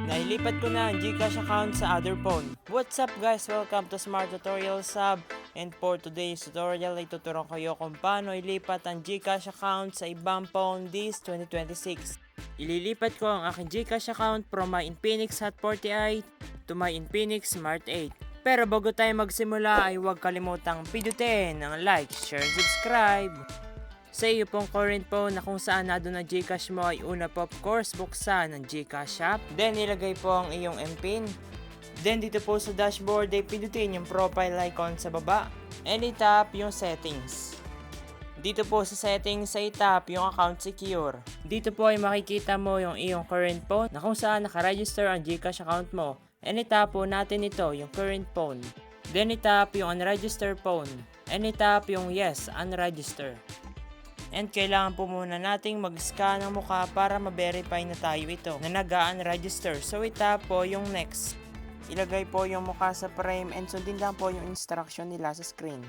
Nailipat ko na ang GCash account sa other phone. What's up guys? Welcome to Smart Tutorial Sub. And for today's tutorial ay tuturuan kayo kung paano ilipat ang GCash account sa ibang phone this 2026. Ililipat ko ang aking GCash account from my Infinix Hot 48 to my Infinix Smart 8. Pero bago tayo magsimula ay huwag kalimutang pindutin ang like, share, and subscribe. Sa iyo pong current phone na kung saan nandun ang GCash mo ay una po of course buksan ang GCash app. Then ilagay po ang iyong MPIN. Then dito po sa dashboard ay pindutin yung profile icon sa baba. And itap yung settings. Dito po sa settings ay itap yung account secure. Dito po ay makikita mo yung iyong current phone na kung saan nakaregister ang GCash account mo. And itap po natin ito yung current phone. Then itap yung unregistered phone. And itap yung yes, unregistered. And kailangan po muna nating mag-scan ng mukha para ma-verify na tayo ito na nag-unregister. So itap po yung next. Ilagay po yung mukha sa frame and sundin lang po yung instruction nila sa screen.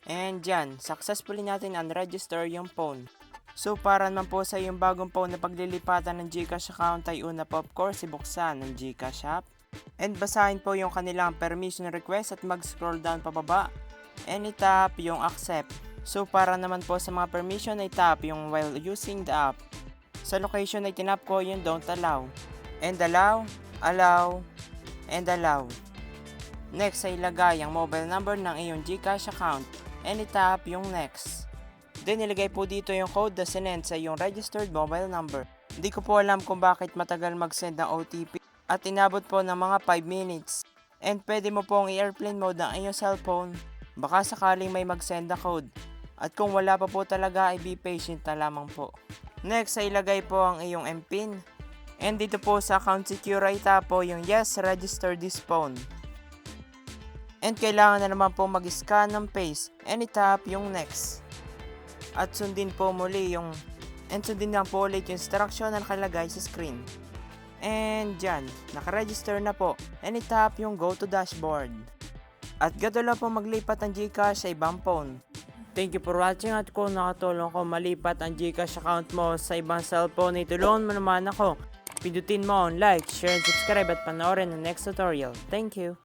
And dyan, successfully natin unregister yung phone. So para naman po sa yung bagong phone na paglilipatan ng GCash account ay una po of course ibuksan ng GCash app. And basahin po yung kanilang permission request at mag-scroll down pababa. And itap yung accept. So para naman po sa mga permission ay tap yung while using the app. Sa location ay tinap ko yung don't allow. And allow, allow, and allow. Next ay ilagay ang mobile number ng iyong GCash account. And itap yung next. Then ilagay po dito yung code na sinend sa iyong registered mobile number. Hindi ko po alam kung bakit matagal mag-send ng OTP at inabot po ng mga 5 minutes. And pwede mo pong i-airplane mode ang iyong cellphone. Baka sakaling may mag-send na code. At kung wala pa po talaga ay be patient na lamang po. Next ay ilagay po ang iyong MPIN. And dito po sa account secure ay tap po yung yes, register this phone. And kailangan na naman po mag-scan ng face and itap yung next. At sundin po muli yung sundin lang po ulit yung instruction na nakalagay sa screen. And dyan, nakaregister na po and itap yung go to dashboard. At gato lang po maglipat ang GCash sa ibang phone. Thank you for watching at kung nakatulong ko malipat ang GCash account mo sa ibang cellphone ay tulungan mo naman ako. Pindutin mo ang like, share, and subscribe at panoorin ang next tutorial. Thank you!